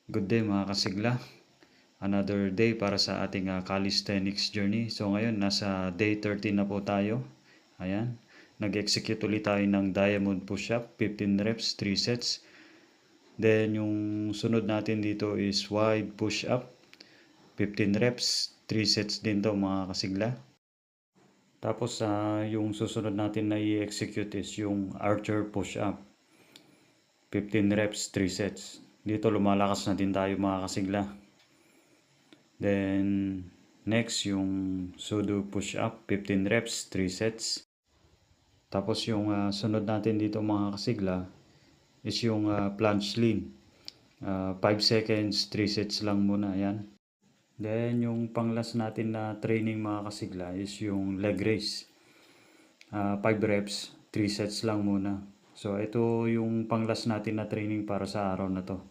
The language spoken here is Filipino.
Good day mga kasigla. Another day para sa ating calisthenics journey. So ngayon nasa day 13 na po tayo. Ayan. Nag-execute ulit tayo ng diamond push-up, 15 reps, 3 sets. Then yung sunod natin dito is wide push-up, 15 reps, 3 sets din to mga kasigla. Tapos yung susunod natin na i-execute is yung archer push-up, 15 reps, 3 sets. Dito lumalakas na din tayo mga kasigla. Then next yung sudo push-up, 15 reps, 3 sets. Tapos yung sunod natin dito mga kasigla is yung planche lean. 5 seconds, 3 sets lang muna. Ayan. Then yung panglas natin na training mga kasigla is yung leg raise. 5 reps, 3 sets lang muna. So ito yung panglas natin na training para sa araw na to.